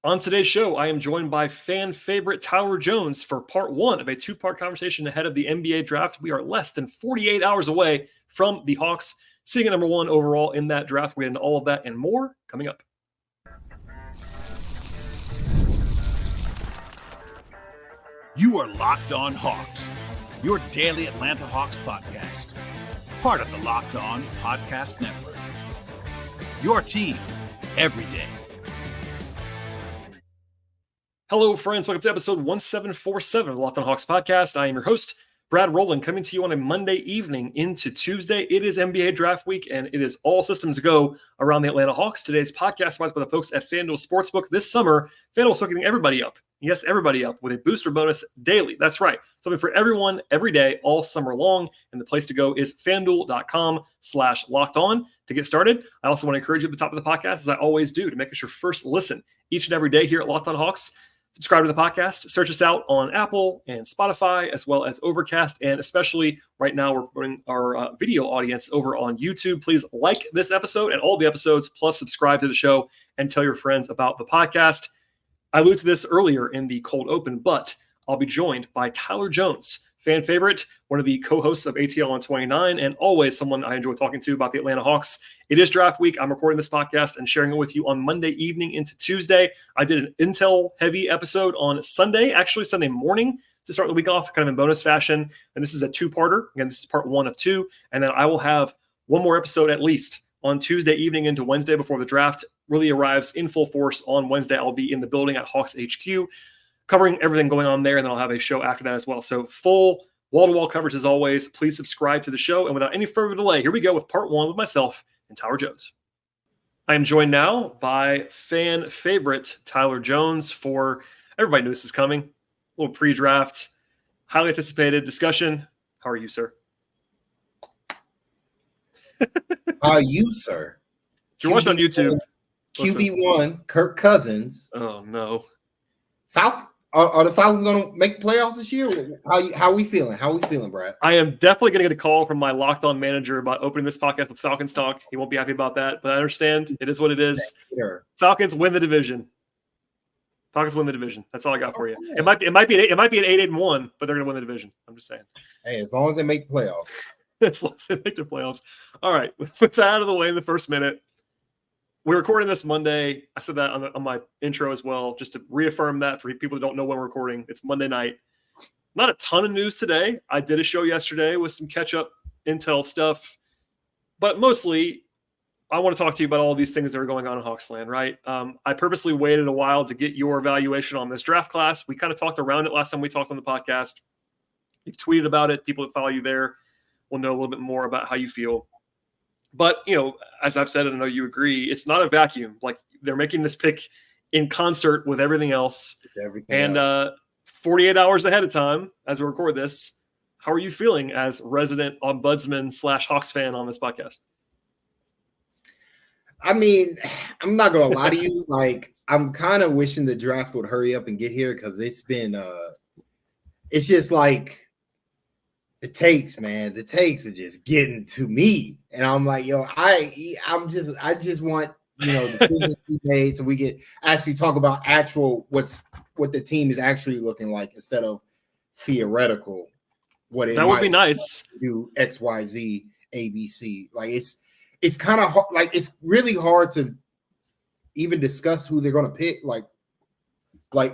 On today's show, I am joined by fan favorite Tyler Jones for part one of a two-part conversation ahead of the NBA draft. We are less than 48 hours away from the Hawks sitting at number one overall in that draft. We're getting all of that and more coming up. You are Locked On Hawks, your daily Atlanta Hawks podcast. Part of the Locked On Podcast Network. Your team every day. Hello, friends. Welcome to episode 1747 of the Locked On Hawks podcast. I am your host, Brad Rowland, coming to you on a Monday evening into Tuesday. It is NBA draft week, and it is all systems go around the Atlanta Hawks. Today's podcast is sponsored by the folks at FanDuel Sportsbook. This summer, FanDuel is hooking everybody up. Yes, everybody up with a booster bonus daily. That's right. Something for everyone, every day, all summer long. And the place to go is FanDuel.com/lockedon to get started. I also want to encourage you at the top of the podcast, as I always do, to make us your first listen each and every day here at Locked On Hawks. Subscribe to the podcast. Search us out on Apple and Spotify, as well as Overcast. And especially right now, we're putting our video audience over on YouTube. Please like this episode and all the episodes, plus subscribe to the show and tell your friends about the podcast. I alluded to this earlier in the cold open, but I'll be joined by Tyler Jones, fan favorite, one of the co-hosts of ATL on 29, and always someone I enjoy talking to about the Atlanta Hawks. It is draft week. I'm recording this podcast and sharing it with you on Monday evening into Tuesday. I did an Intel-heavy episode on Sunday, actually Sunday morning, to start the week off, kind of in bonus fashion. And this is a two-parter. Again, this is part one of two. And then I will have one more episode at least on Tuesday evening into Wednesday before the draft really arrives in full force. On Wednesday, I'll be in the building at Hawks HQ, covering everything going on there, and then I'll have a show after that as well. So full wall-to-wall coverage as always. Please subscribe to the show. And without any further delay, here we go with part one with myself and Tyler Jones. I am joined now by fan favorite Tyler Jones for, everybody knew this is coming, a little pre-draft, highly anticipated discussion. How are you, sir? How are you, sir? If you're watching on YouTube. QB1, Kirk Cousins. Oh, no. Are the Falcons going to make playoffs this year? How are we feeling? How are we feeling, Brad? I am definitely going to get a call from my Locked On manager about opening this podcast with Falcons talk. He won't be happy about that, but I understand. It is what it is. Sure. Falcons win the division. Falcons win the division. That's all I got for you. It might be an 8-1, but they're going to win the division. I'm just saying. Hey, as long as they make playoffs. As long as they make the playoffs. All right. With that out of the way in the first minute, we're recording this Monday. I said that on my intro as well, just to reaffirm that for people who don't know when we're recording. It's Monday night. Not a ton of news today. I did a show yesterday with some catch-up Intel stuff, but mostly I want to talk to you about all of these things that are going on in Hawksland, right? I purposely waited a while to get your evaluation on this draft class. We kind of talked around it last time we talked on the podcast. You've tweeted about it. People that follow you there will know a little bit more about how you feel. But, as I've said, and I know you agree, it's not a vacuum. Like, they're making this pick in concert with everything else. 48 hours ahead of time, as we record this, how are you feeling as resident ombudsman / Hawks fan on this podcast? I mean, I'm not going to lie to you. Like, I'm kind of wishing the draft would hurry up and get here because it's been it's just like the takes are just getting to me. And I'm like, I just want, decisions to be made so we can actually talk about what the team is actually looking like instead of theoretical. That would be nice. Do X, Y, Z, A, B, C. Like it's kind of like it's really hard to even discuss who they're going to pick. Like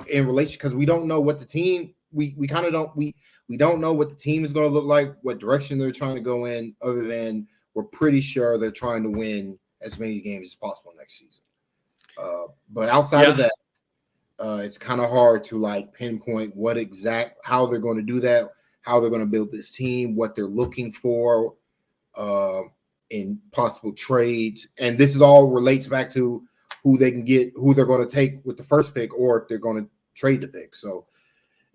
in relation, because we don't know what the team. We kind of don't we don't know what the team is going to look like, what direction they're trying to go in, other than we're pretty sure they're trying to win as many games as possible next season. But outside of that, it's kind of hard to pinpoint how they're going to do that, how they're going to build this team, what they're looking for in possible trades. And this is all relates back to who they can get, who they're going to take with the first pick, or if they're going to trade the pick. So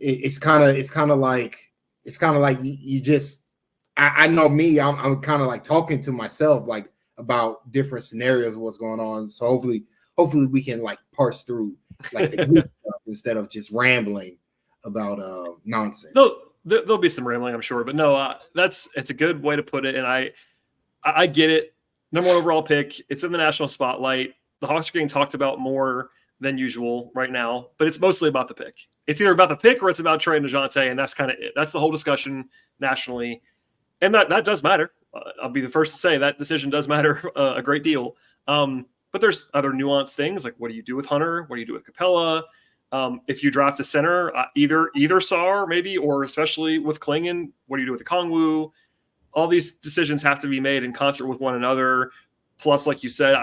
it's kind of like you just, I know me, I'm kind of like talking to myself about different scenarios of what's going on. So hopefully we can parse through the good stuff instead of just rambling about nonsense. There'll be some rambling, I'm sure, but no, it's a good way to put it. And I get it. Number one overall pick. It's in the national spotlight. The Hawks are getting talked about more than usual right now, but it's mostly about the pick. It's either about the pick or it's about trading DeJounte, and that's kind of it. That's the whole discussion nationally, and that does matter. I'll be the first to say that decision does matter a great deal. But there's other nuanced things, like what do you do with Hunter? What do you do with Capella? If you draft a center, either Sarr maybe, or especially with Clingan, what do you do with the Kongwu? All these decisions have to be made in concert with one another. Plus, like you said,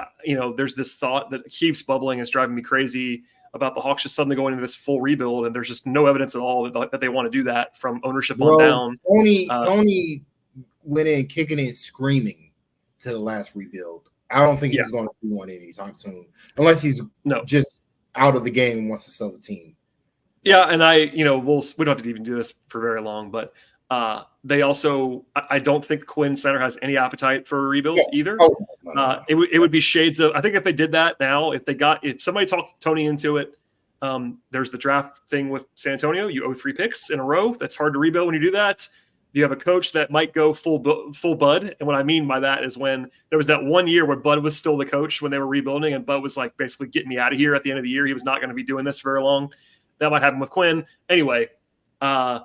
there's this thought that keeps bubbling and is driving me crazy about the Hawks just suddenly going into this full rebuild, and there's just no evidence at all that they want to do that from ownership on down. Tony went in kicking and screaming to the last rebuild. I don't think he's going to do one anytime soon, unless he's just out of the game and wants to sell the team. Yeah, and we don't have to even do this for very long, but they also, I don't think Quinn Center has any appetite for a rebuild either. No. It would be shades of, I think if they did that now, if somebody talked Tony into it, there's the draft thing with San Antonio. You owe 3 picks in a row. That's hard to rebuild when you do that. You have a coach that might go full Bud. And what I mean by that is when there was that 1 year where Bud was still the coach when they were rebuilding, and Bud was like, basically get me out of here at the end of the year. He was not going to be doing this very long. That might happen with Quinn. Anyway, I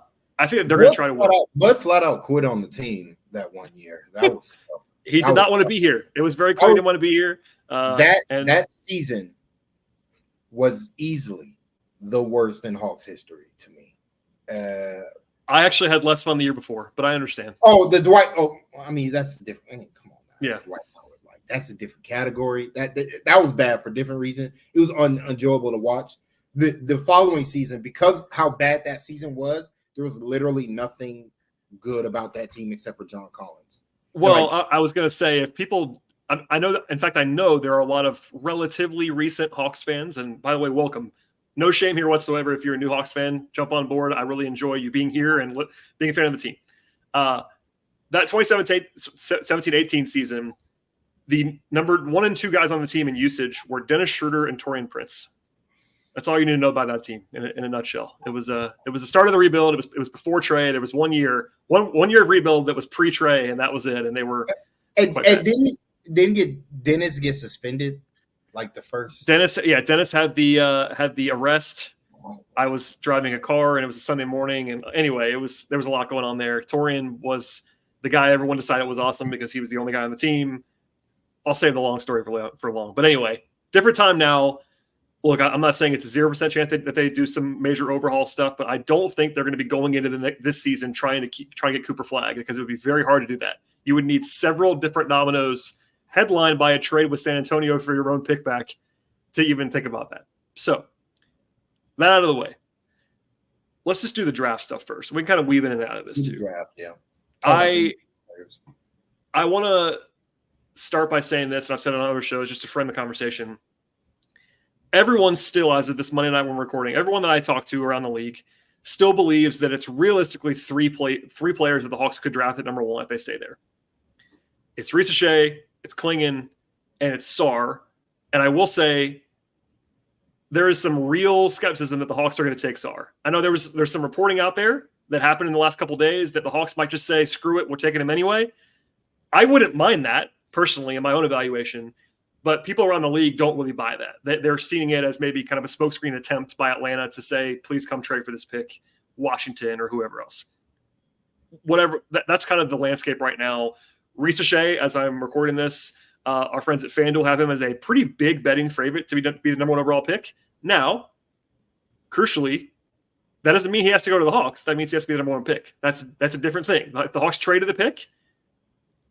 think they're going to try to win. Bud flat out quit on the team that 1 year. That was he did not want to be here. It was very clear he didn't want to be here. That season was easily the worst in Hawks history to me. I actually had less fun the year before, but I understand. Oh, the Dwight. Oh, I mean, that's different. I mean, come on. Yeah. That's a different category. That was bad for different reasons. It was unenjoyable to watch. The following season, because how bad that season was, there was literally nothing good about that team except for John Collins. Well, I was going to say, if people, I know that, in fact, I know there are a lot of relatively recent Hawks fans, and by the way, welcome. No shame here whatsoever. If you're a new Hawks fan, jump on board. I really enjoy you being here and being a fan of the team. That 2017-18 season, the number 1 and 2 guys on the team in usage were Dennis Schroeder and Taurean Prince. That's all you need to know about that team in a nutshell. It was the start of the rebuild. It was before Trey. There was 1 year of rebuild that was pre-Trey, and that was it. And they were didn't Dennis get suspended like the first? Dennis had the arrest. I was driving a car, and it was a Sunday morning. And anyway, there was a lot going on there. Taurean was the guy everyone decided was awesome because he was the only guy on the team. I'll save the long story for long. But anyway, different time now. Look, I'm not saying it's a 0% chance that they do some major overhaul stuff, but I don't think they're going to be going into this season trying to get Cooper Flagg, because it would be very hard to do that. You would need several different dominoes headlined by a trade with San Antonio for your own pick back to even think about that. So that out of the way, let's just do the draft stuff first. We can kind of weave in and out of this too. Draft, yeah. I want to start by saying this, and I've said it on other shows just to frame the conversation. Everyone still, as of this Monday night when we're recording, everyone that I talk to around the league still believes that it's realistically three players that the Hawks could draft at number 1 if they stay there. It's Risacher, it's Clingan, and it's Sarr. And I will say there is some real skepticism that the Hawks are going to take Sarr. I know there's some reporting out there that happened in the last couple of days that the Hawks might just say, screw it, we're taking him anyway. I wouldn't mind that personally in my own evaluation. But people around the league don't really buy that. They're seeing it as maybe kind of a smokescreen attempt by Atlanta to say, please come trade for this pick, Washington or whoever else. Whatever. That's kind of the landscape right now. Risacher, as I'm recording this, our friends at FanDuel have him as a pretty big betting favorite to be the number 1 overall pick. Now, crucially, that doesn't mean he has to go to the Hawks. That means he has to be the number 1 pick. That's a different thing. Like the Hawks traded the pick,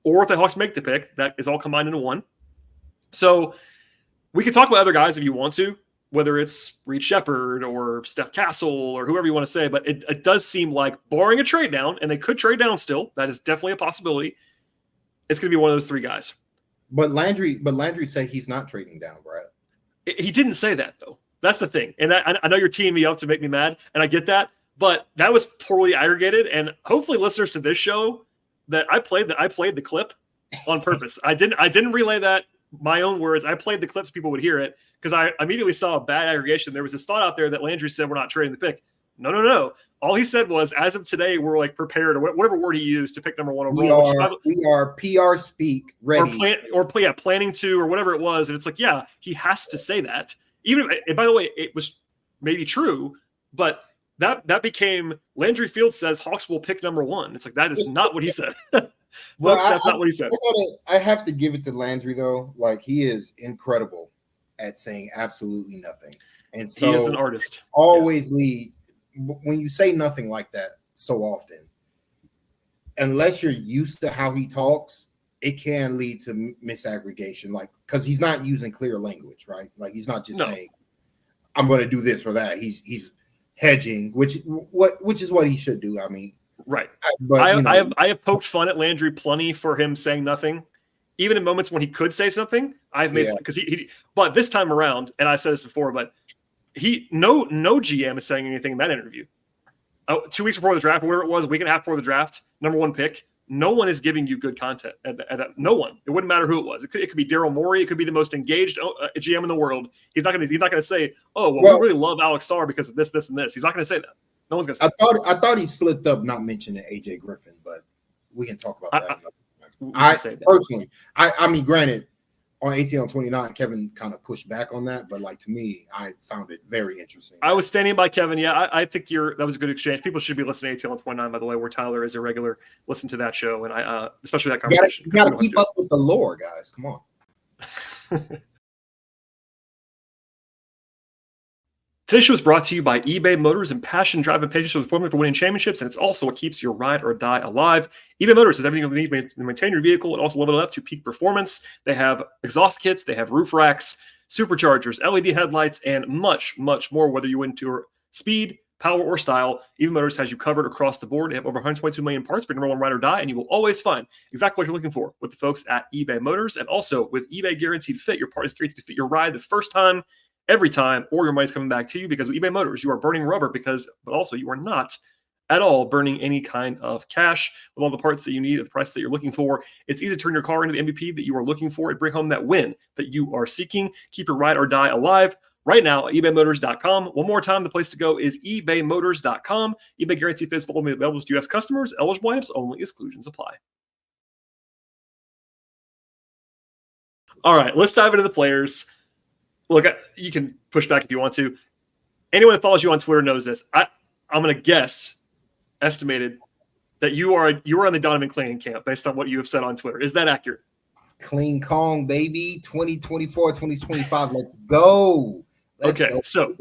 or if the Hawks make the pick, that is all combined into one. So we could talk about other guys if you want to, whether it's Reed Sheppard or Steph Castle or whoever you want to say, but it does seem like, barring a trade down, and they could trade down still, that is definitely a possibility, it's going to be one of those 3 guys. But Landry said he's not trading down, Brad. He didn't say that, though. That's the thing. And I know you're teeing me up to make me mad, and I get that, but that was poorly aggregated, and hopefully listeners to this show, that I played the clip on purpose. I didn't relay that. My own words, I played the clips, people would hear it, because I immediately saw a bad aggregation. There was this thought out there that Landry said we're not trading the pick. No. All he said was, as of today, we're like prepared, or whatever word he used, to pick number 1 overall. We are PR speak ready. Planning to, or whatever it was. And it's like, yeah, he has to say that. and by the way, it was maybe true, but that became Landry Fields says Hawks will pick number one. It's like, that is not what he said. Folks, that's not what he said. I have to give it to Landry, though. Like, he is incredible at saying absolutely nothing. And so he is an artist. Always lead when you say nothing like that so often, unless you're used to how he talks, it can lead to misaggregation. Like, because he's not using clear language, right? Like, he's not just saying, I'm going to do this or that. He's hedging, which is what he should do. I mean, right. But I have poked fun at Landry plenty for him saying nothing, even in moments when he could say something. I've made because he but this time around, and I've said this before, but no GM is saying anything in that interview. 2 weeks before the draft, whatever it was, a week and a half before the draft, number one pick. No one is giving you good content. No one. It wouldn't matter who it was. It could be Daryl Morey. It could be the most engaged GM in the world. He's not going to say, "Oh, well, we really love Alex Sarr because of this, this, and this." He's not going to say that. No one's going to say that. I thought he slipped up not mentioning AJ Griffin, but we can talk about that. I mean, granted, on 18 on 29, Kevin kind of pushed back on that, but like, to me, I found it very interesting. I was standing by Kevin. Yeah, I think that was a good exchange. People should be listening to 18 on 29, by the way, where Tyler is a regular. Listen to that show, and I especially that conversation. You got to keep up with the lore, guys. Come on. Today's show is brought to you by eBay Motors, and passion, drive, and patience are the formula for winning championships, and it's also what keeps your ride or die alive. eBay Motors has everything you need to maintain your vehicle and also level it up to peak performance. They have exhaust kits, they have roof racks, superchargers, LED headlights, and much, much more. Whether you're into speed, power, or style, eBay Motors has you covered across the board. They have over 122 million parts for your number one ride or die, and you will always find exactly what you're looking for with the folks at eBay Motors. And also with eBay Guaranteed Fit, your part is guaranteed to fit your ride the first time, every time, or your money's coming back to you, because with eBay Motors, you are burning rubber but also you are not at all burning any kind of cash with all the parts that you need at the price that you're looking for. It's easy to turn your car into the MVP that you are looking for and bring home that win that you are seeking. Keep your ride or die alive right now at ebaymotors.com. One more time, the place to go is ebaymotors.com. eBay Guaranteed Fit is only available to U.S. customers. Eligible items only. Exclusions apply. All right, let's dive into the players. Look, you can push back if you want to. Anyone that follows you on Twitter knows this. I'm going to estimated that you are on the Donovan Clingan camp based on what you have said on Twitter. Is that accurate? Clean Kong, baby. 2024, 2025. Let's go. So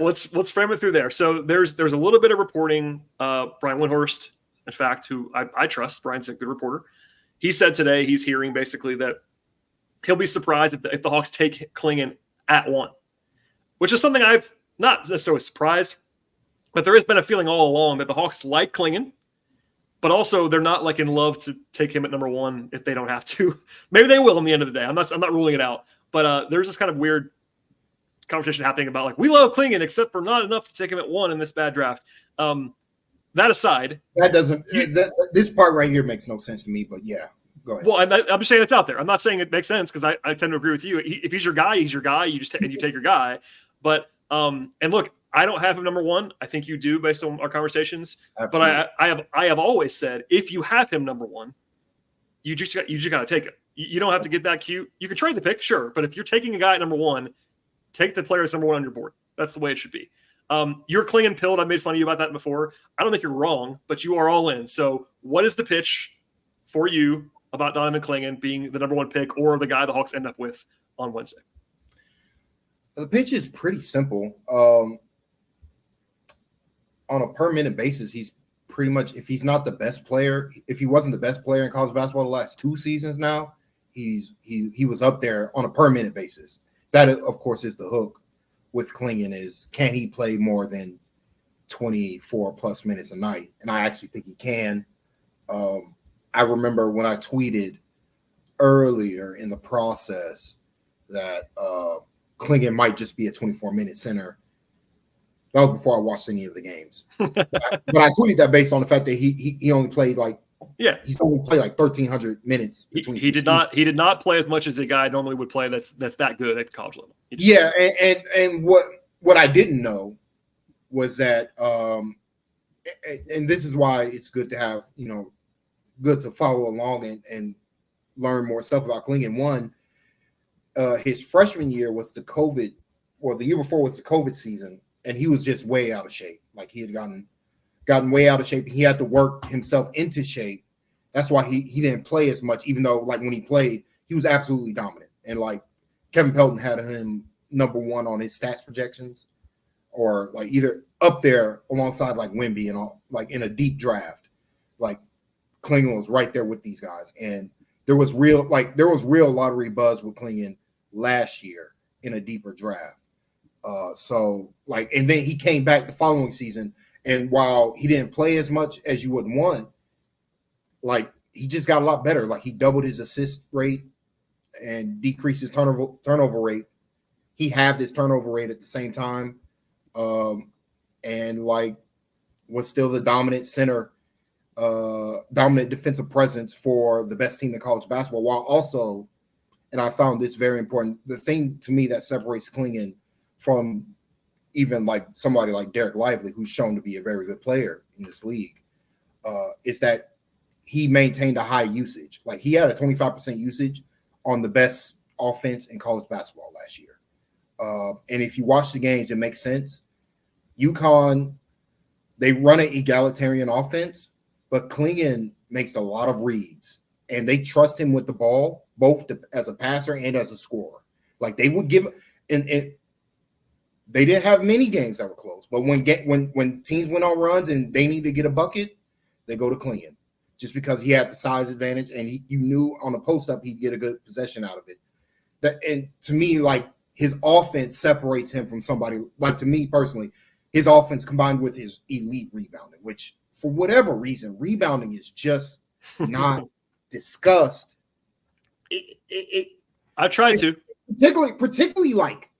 let's frame it through there. So there's a little bit of reporting. Brian Windhorst, in fact, who I trust. Brian's a good reporter. He said today he's hearing basically that he'll be surprised if the Hawks take Clingan at 1, which is something I've not necessarily surprised, but there has been a feeling all along that the Hawks like Clingan, but also they're not like in love to take him at number 1 if they don't have to. Maybe they will in the end of the day. I'm not ruling it out, but there's this kind of weird conversation happening about like, we love Clingan except for not enough to take him at 1 in this bad draft. That aside, that doesn't. This part right here makes no sense to me. But yeah. Go ahead. Well, I'm just saying it's out there. I'm not saying it makes sense because I tend to agree with you. If he's your guy, he's your guy. You just you take your guy. But and look, I don't have him number 1. I think you do based on our conversations. Absolutely. But I have always said if you have him number 1, you just got to take it. You don't have to get that cute. You can trade the pick, sure, but if you're taking a guy at number 1, take the player that's number 1 on your board. That's the way it should be. You're Clingan pilled. I made fun of you about that before. I don't think you're wrong, but you are all in. So what is the pitch for you about Donovan Clingan being the number 1 pick or the guy the Hawks end up with on Wednesday? The pitch is pretty simple. On a per minute basis, he's pretty much, if he's not the best player, if he wasn't the best player in college basketball the last 2 seasons now, he was up there on a per minute basis. That, of course, is the hook with Clingan is, can he play more than 24 plus minutes a night? And I actually think he can. I remember when I tweeted earlier in the process that Clingan might just be a 24-minute center. That was before I watched any of the games. But I tweeted that based on the fact that he only played he's only played like 1,300 minutes. He did not play as much as a guy normally would play. That's that good at college level. Yeah, and what I didn't know was that, and this is why it's good to have good to follow along and learn more stuff about Clingan. One, his freshman year was the COVID the year before was the COVID season, and he was just way out of shape. Like he had gotten way out of shape. He had to work himself into shape. That's why he didn't play as much, even though like when he played, he was absolutely dominant. And like Kevin Pelton had him number one on his stats projections, or like either up there alongside like Wemby and all, like in a deep draft. Like Clingan was right there with these guys. And there was real lottery buzz with Clingan last year in a deeper draft. So like, and then he came back the following season, and while he didn't play as much as you would want, like he just got a lot better. Like he doubled his assist rate and decreased his turnover rate. He halved his turnover rate at the same time, and like was still the dominant center, dominant defensive presence for the best team in college basketball. While also, and I found this very important, the thing to me that separates Clingan from even like somebody like Derek Lively, who's shown to be a very good player in this league, is that he maintained a high usage. Like he had a 25% usage on the best offense in college basketball last year. And if you watch the games, it makes sense. UConn, they run an egalitarian offense, but Clingan makes a lot of reads, and they trust him with the ball, both as a passer and as a scorer. Like they would give, and they didn't have many games that were close, but when teams went on runs and they need to get a bucket, they go to Clingan, just because he had the size advantage, and you knew on the post up he'd get a good possession out of it. That, and to me, like his offense separates him from somebody. Like to me personally, his offense combined with his elite rebounding, which for whatever reason, rebounding is just not discussed. I tried to, particularly like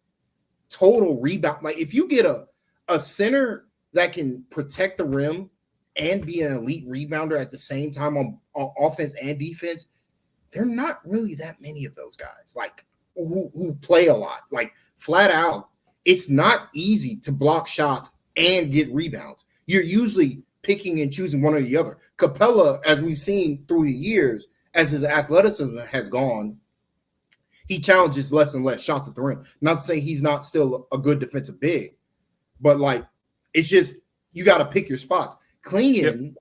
total rebound. Like if you get a center that can protect the rim and be an elite rebounder at the same time on offense and defense, there are not really that many of those guys like who play a lot. Like flat out, it's not easy to block shots and get rebounds. You're usually picking and choosing one or the other. Capella, as we've seen through the years, as his athleticism has gone, he challenges less and less shots at the rim. Not to say he's not still a good defensive big, but like it's just you got to pick your spots. Clingan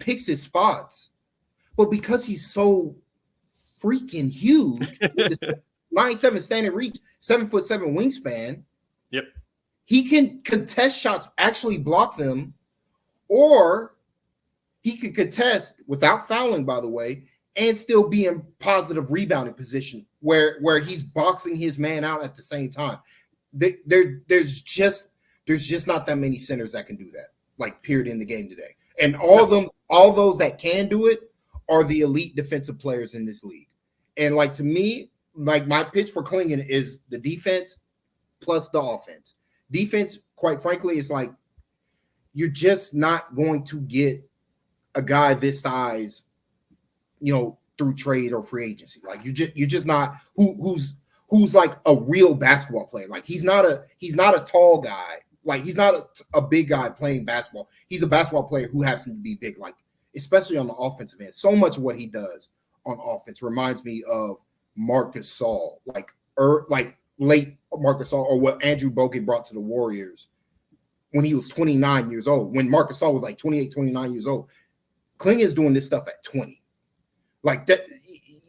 picks his spots, but because he's so freaking huge, with 9'7" standing reach, 7'7" wingspan, he can contest shots, actually block them, or he can contest without fouling, by the way, and still be in positive rebounding position where he's boxing his man out at the same time. There's just not that many centers that can do that, like period in the game today. And all those that can do it are the elite defensive players in this league. And like to me, like my pitch for Clingan is the defense plus the offense. Defense, quite frankly, is like you're just not going to get a guy this size, through trade or free agency. Like you're just not who's like a real basketball player. Like he's not a tall guy. Like he's not a big guy playing basketball. He's a basketball player who happens to be big. Like especially on the offensive end, so much of what he does on offense reminds me of Marc Gasol, like late Marc Gasol, or what Andrew Bogut brought to the Warriors when he was 29 years old. When Marc Gasol was like 28, 29 years old, Clingan is doing this stuff at 20. Like that,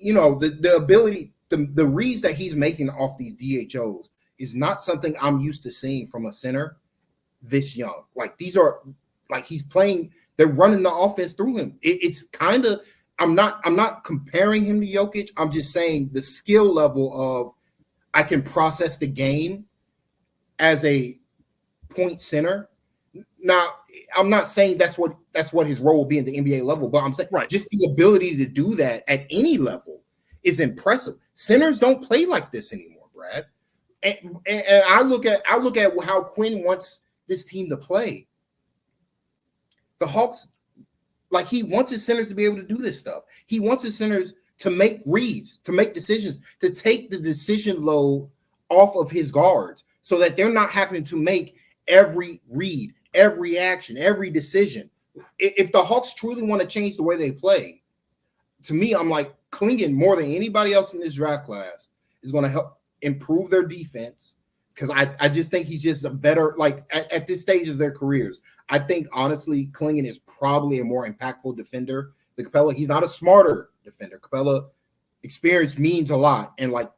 the ability, the reads that he's making off these DHOs is not something I'm used to seeing from a center this young. Like these are like he's playing, they're running the offense through him. It's kind of, I'm not comparing him to Jokic. I'm just saying the skill level of I can process the game as a point center. Now, I'm not saying that's what his role will be in the NBA level, but I'm saying just the ability to do that at any level is impressive. Centers don't play like this anymore, Brad. And I look at how Quinn wants this team to play. The Hawks, like he wants his centers to be able to do this stuff. He wants his centers to make reads, to make decisions, to take the decision load off of his guards so that they're not having to make every read, every action, every decision. If the Hawks truly want to change the way they play, to me, I'm like Clingan more than anybody else in this draft class is going to help improve their defense because I just think he's just a better, like at this stage of their careers. I think honestly, Clingan is probably a more impactful defender than Capella. He's not a smarter defender. Capella experience means a lot, and like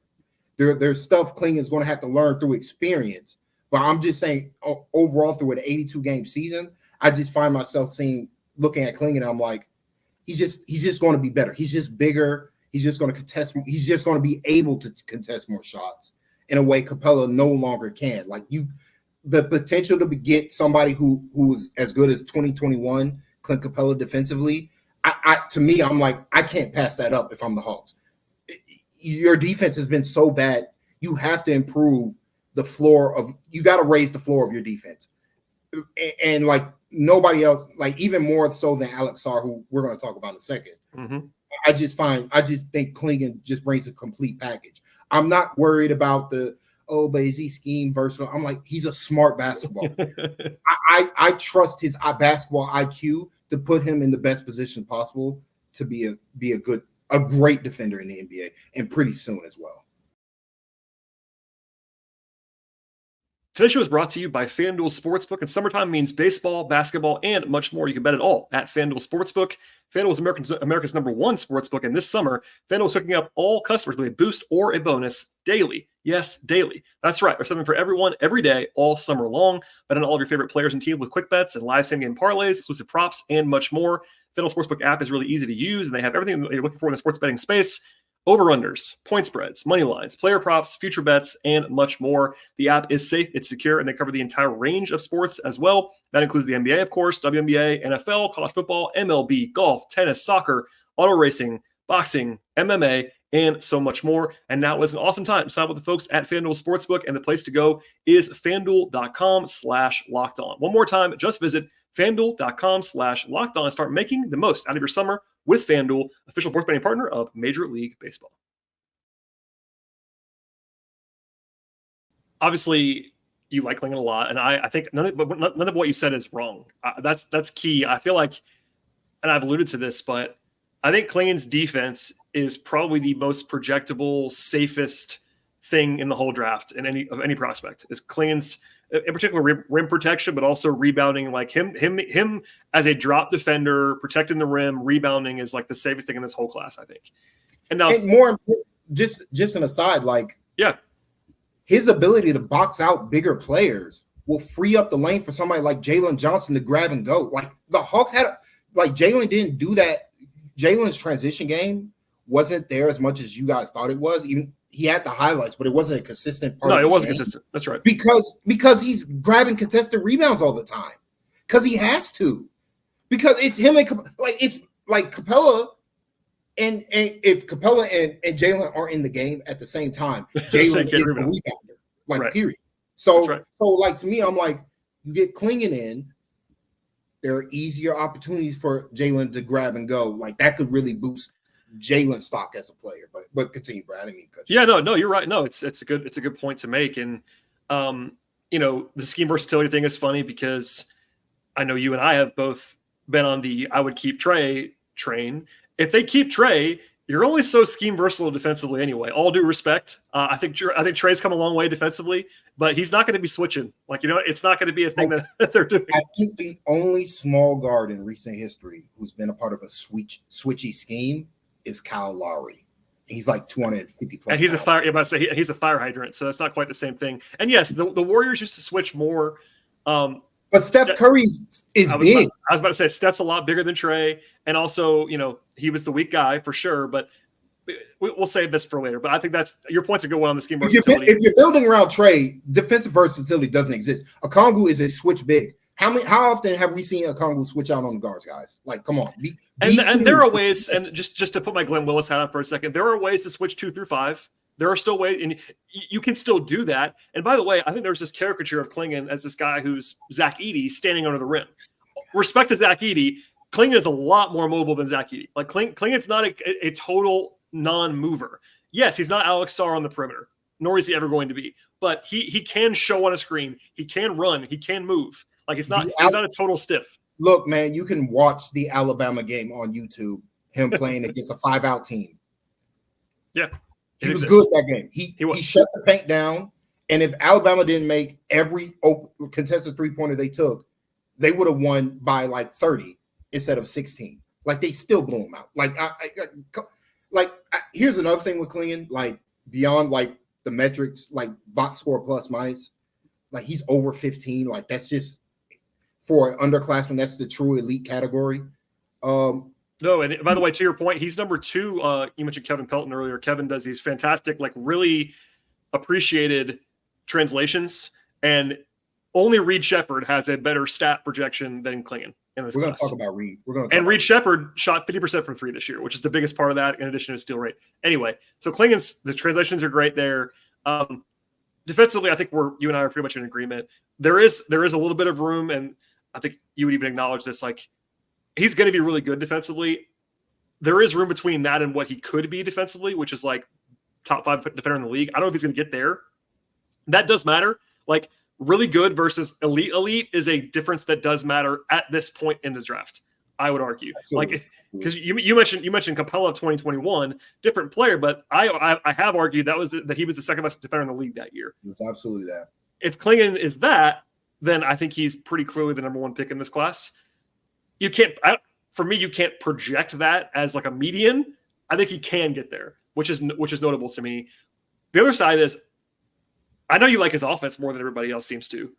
there's stuff Clingan's going to have to learn through experience. But I'm just saying, overall, through an 82 game season, I just find myself looking at Clingan, and I'm like, he's just going to be better. He's just bigger. He's just going to contest. He's just going to be able to contest more shots in a way Capella no longer can. Like the potential to get somebody who's as good as 2021 Clint Capella defensively. To me, I'm like, I can't pass that up if I'm the Hawks. Your defense has been so bad. You have to improve the floor of. You got to raise the floor of your defense, and like nobody else, like even more so than Alex Sarr, who we're going to talk about in a second. Mm-hmm. I just think Clingan just brings a complete package. I'm not worried about but is he scheme versatile? I'm like, he's a smart basketball player. I trust his basketball IQ to put him in the best position possible to be a great defender in the NBA, and pretty soon as well. Today's show is brought to you by FanDuel Sportsbook, and summertime means baseball, basketball, and much more. You can bet it all at FanDuel Sportsbook. FanDuel is America's number one sportsbook, and this summer, FanDuel is hooking up all customers with a boost or a bonus daily. Yes, daily. That's right. There's something for everyone every day, all summer long. Bet on all of your favorite players and teams with quick bets and live same-game parlays, exclusive props, and much more. FanDuel Sportsbook app is really easy to use, and they have everything that you're looking for in the sports betting space. Over-unders, point spreads, money lines, player props, future bets, and much more. The app is safe, it's secure, and they cover the entire range of sports as well. That includes the NBA, of course, WNBA, NFL, college football, MLB, golf, tennis, soccer, auto racing, boxing, MMA, and so much more. And now is an awesome time to sign up with the folks at FanDuel Sportsbook, and the place to go is FanDuel.com/lockedon. One more time, just visit FanDuel.com/lockedon and start making the most out of your summer with FanDuel, official sports betting partner of Major League Baseball. Obviously, you like Clingan a lot, and I think none of what you said is wrong. That's key. I feel like, and I've alluded to this, but I think Clingan's defense is probably the most projectable, safest thing in the whole draft in any prospect. Is Clingan's, in particular, rim protection, but also rebounding. Like him as a drop defender, protecting the rim, rebounding is like the safest thing in this whole class, I think. And now, more just an aside, like his ability to box out bigger players will free up the lane for somebody like Jalen Johnson to grab and go. Like the Hawks Jalen didn't do that. Jalen's transition game wasn't there as much as you guys thought it was. Even he had the highlights, but it wasn't a consistent part. No, it wasn't consistent. That's right. Because he's grabbing contested rebounds all the time. Because he has to. Because it's him and it's like Capella, and if Capella and Jalen are in the game at the same time, Jalen is a rebounder. Like period. So like to me, I'm like, you get Clingan in. There are easier opportunities for Jalen to grab and go. Like that could really boost Jalen's stock as a player. But continue, Brad. I mean, no, you're right. No, it's a good point to make. And the scheme versatility thing is funny because I know you and I have both been on the I would keep Trey train. If they keep Trey, you're only so scheme versatile defensively anyway. All due respect, I think Trey's come a long way defensively, but he's not going to be switching. Like it's not going to be a thing that they're doing. I think the only small guard in recent history who's been a part of a switchy scheme is Kyle Lowry. He's like 250 plus. And he's he's a fire hydrant, so that's not quite the same thing. And yes, the Warriors used to switch more. But Steph Curry is big. I was about to say Steph's a lot bigger than Trey, and also he was the weak guy for sure. But we'll save this for later. But I think that's your point's a good one on the scheme versatility. If you're building around Trey, defensive versatility doesn't exist. Okongwu is a switch big. How often have we seen Okongwu switch out on the guards, guys? Like, come on. And there are ways, and just to put my Glenn Willis hat on for a second, there are ways to switch 2 through 5. There are still ways, and you can still do that. And by the way, I think there's this caricature of Clingan as this guy who's Zach Edey standing under the rim. Respect to Zach Edey, Clingan is a lot more mobile than Zach Edey. Like Clingan's not a total non-mover. Yes, he's not Alex Sarr on the perimeter, nor is he ever going to be. But he can show on a screen. He can run. He can move. Like he's not a total stiff. Look, man, you can watch the Alabama game on YouTube. Him playing against a 5-out team. Yeah. He was good that game. He shut the paint down, And if Alabama didn't make every contested 3-pointer they took, they would have won by like 30 instead of 16. Like they still blew them out. Here's another thing with Clingan, like beyond like the metrics, like box score plus minus, like he's over 15. Like that's just for an underclassman. That's the true elite category. No, and by the way, to your point, he's number 2. You mentioned Kevin Pelton earlier. Kevin does these fantastic, like really appreciated translations, and only Reed Sheppard has a better stat projection than Clingan in this class. We're going to talk about Reed. Reed Sheppard shot 50% from 3 this year, which is the biggest part of that, in addition to steal rate. Anyway, so Clingan's, the translations are great there. Defensively, I think you and I are pretty much in agreement. There is a little bit of room, and I think you would even acknowledge this. Like, he's going to be really good defensively. There is room between that and what he could be defensively, which is like top 5 defender in the league. I don't know if he's going to get there. That does matter. Like, really good versus elite is a difference that does matter at this point in the draft, I would argue. Absolutely. Like, because you mentioned Capella 2021, different player, but I have argued that he was the second best defender in the league that year. It's absolutely that. If Clingan is that, then I think he's pretty clearly the number 1 pick in this class. You can't project that as like a median. I think he can get there, which is notable to me. The other side is, I know you like his offense more than everybody else seems to.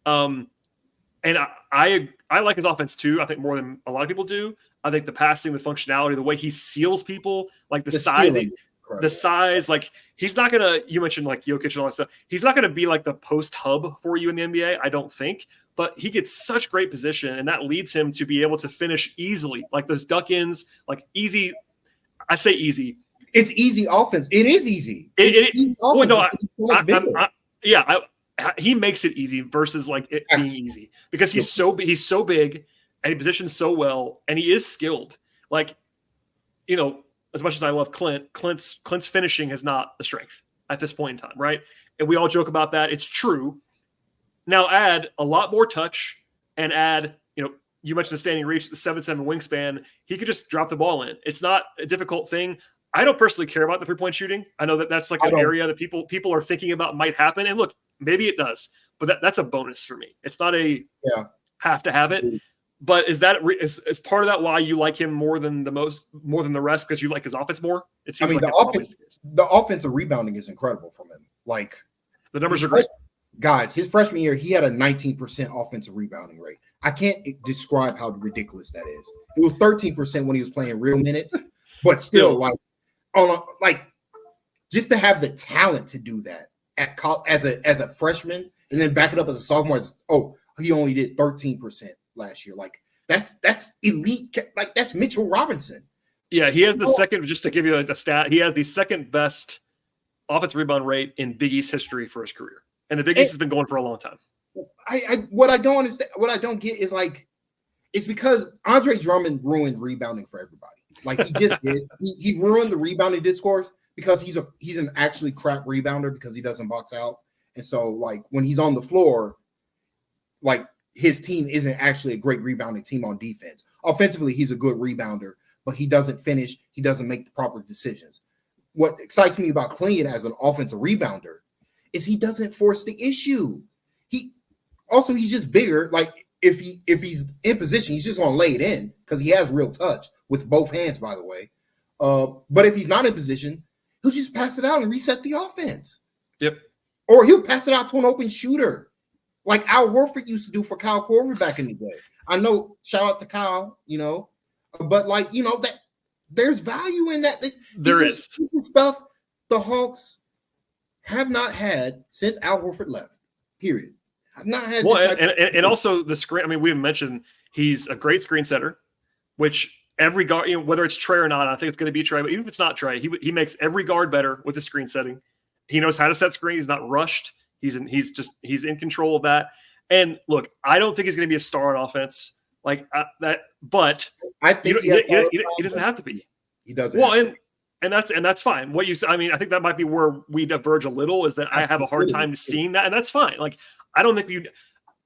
And I like his offense too. I think more than a lot of people do. I think the passing, the functionality, the way he seals people, like the size, like he's not going to, you mentioned like Jokic and all that stuff. He's not going to be like the post hub for you in the NBA, I don't think, but he gets such great position, and that leads him to be able to finish easily. Like those duck ins, like easy. I say easy. It's easy offense. It is easy. He makes it easy versus like it being easy, because he's so big and he positions so well, and he is skilled. Like, you know, as much as I love Clint's finishing is not a strength at this point in time, right? And we all joke about that. It's true. Now add a lot more touch and add, you know, you mentioned the standing reach, the 7'7" wingspan. He could just drop the ball in. It's not a difficult thing. I don't personally care about the 3-point shooting. I know that's like an area that people are thinking about might happen. And look, maybe it does, but that's a bonus for me. It's not a have to have it. But is part of that why you like him more than the rest, because you like his offense more? It seems the offensive rebounding is incredible from him. Like, the numbers are great. Guys, his freshman year, he had a 19% offensive rebounding rate. I can't describe how ridiculous that is. It was 13% when he was playing real minutes, but still, just to have the talent to do that as a freshman and then back it up as a sophomore. He only did 13% last year. Like that's elite. Like that's Mitchell Robinson. Yeah, he has the second. Just to give you a stat, he has the second best offensive rebound rate in Big East history for his career, and the Big East has been going for a long time. What I don't understand, what I don't get is like, it's because Andre Drummond ruined rebounding for everybody. Like he just did. He ruined the rebounding discourse because he's an actually crap rebounder because he doesn't box out. And so like when he's on the floor, like his team isn't actually a great rebounding team on defense. Offensively, he's a good rebounder, but he doesn't finish. He doesn't make the proper decisions. What excites me about Clingan as an offensive rebounder is he doesn't force the issue. He's just bigger. Like if he's in position, he's just going to lay it in because he has real touch with both hands, by the way. But if he's not in position, he'll just pass it out and reset the offense. Yep. Or he'll pass it out to an open shooter, like Al Horford used to do for Kyle Korver back in the day. I know, shout out to Kyle, but like, that there's value in that. This is stuff the Hawks have not had since Al Horford left, period. I've not had. Well, and also the screen. I mean, we've mentioned he's a great screen setter, which every guard, whether it's Trey or not, I think it's going to be Trey. But even if it's not Trey, he makes every guard better with the screen setting. He knows how to set screens. He's not rushed. He's in control of that. And look, I don't think he's going to be a star on offense like that. But I think he doesn't have to be. He doesn't. Well, and that's fine. What you say, I mean, I think that might be where we diverge a little. Is that I have a hard time seeing that, and that's fine. Like, I don't think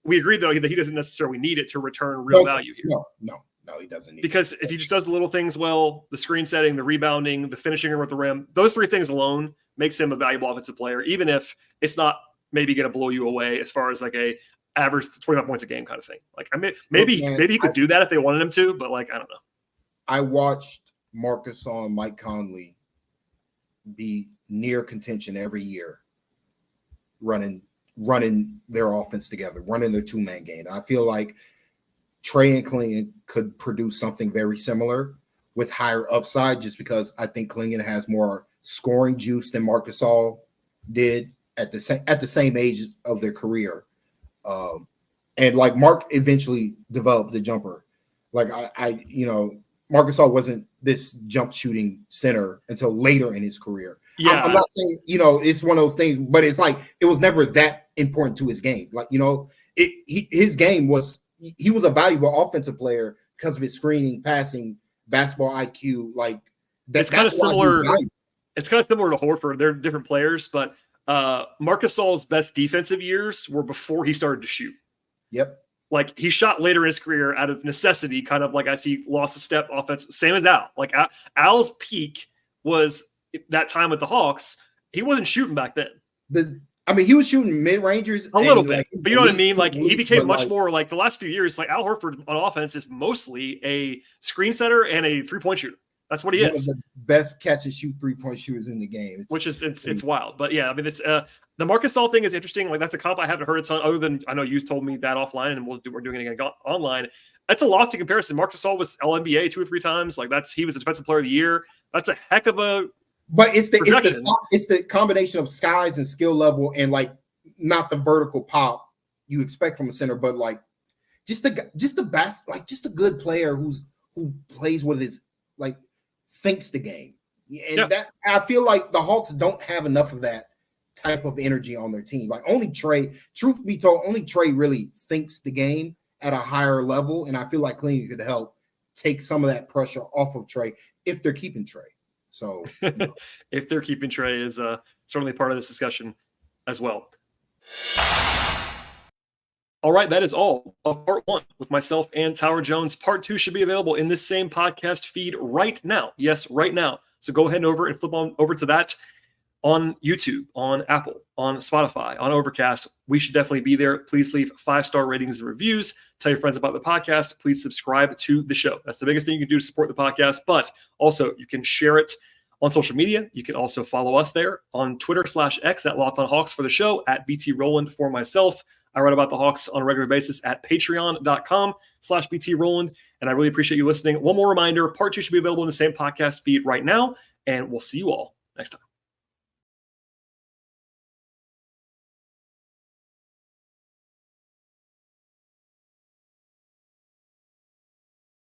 we agree though that he doesn't necessarily need it to return real value here. No, he doesn't need because if he just does the little things well, the screen setting, the rebounding, the finishing with the rim, those 3 things alone makes him a valuable offensive player, even if it's not maybe going to blow you away as far as like a average 25 points a game kind of thing. Like maybe he could do that if they wanted him to, but like I don't know. I watched Marc Gasol and Mike Conley be near contention every year, running their offense together, running their two-man game. I feel like Trey and Clingan could produce something very similar with higher upside, just because I think Clingan has more scoring juice than Marc Gasol did at the same age of their career. And like Mark eventually developed the jumper. Like Marc Gasol wasn't this jump shooting center until later in his career. Yeah. I'm not saying, it's one of those things, but it's like, it was never that important to his game. Like, his game was, he was a valuable offensive player because of his screening, passing, basketball IQ. Like it's kind of similar. It's kind of similar to Horford. They're different players, but Marc Gasol's best defensive years were before he started to shoot. Yep. Like he shot later in his career out of necessity, kind of like as he lost a step offense. Same as Al. Like Al's peak was that time with the Hawks. He wasn't shooting back then. He was shooting mid-rangers a little bit, but you know what I mean? Like he became much more like the last few years, like Al Horford on offense is mostly a screen setter and a 3-point shooter. That's what he is. One of the best catch and shoot 3-point shooters in the game. It's wild. But yeah, I mean, it's the Marc Gasol thing is interesting. Like that's a comp I haven't heard a ton other than I know you told me that offline, and we're doing it again online. That's a lofty comparison. Marc Gasol was LNBA 2 or 3 times. Like he was a defensive player of the year. That's a heck of a. But it's the combination of size and skill level, and like not the vertical pop you expect from a center, but like just a good player who plays with his like thinks the game. And that I feel like the Hawks don't have enough of that type of energy on their team. Like only Trey, truth be told, really thinks the game at a higher level. And I feel like Clingan could help take some of that pressure off of Trey if they're keeping Trey. So if they're keeping Trey is certainly part of this discussion as well. All right, that is all of part 1 with myself and Tower Jones. Part 2 should be available in this same podcast feed right now. Yes, right now. So go ahead and flip on over to that on YouTube, on Apple, on Spotify, on Overcast. We should definitely be there. Please leave 5-star ratings and reviews. Tell your friends about the podcast. Please subscribe to the show. That's the biggest thing you can do to support the podcast. But also, you can share it on social media. You can also follow us there on Twitter/X at Locked On Hawks for the show, at BT Rowland for myself. I write about the Hawks on a regular basis at patreon.com/BT Rowland. And I really appreciate you listening. One more reminder, part 2 should be available in the same podcast feed right now. And we'll see you all next time.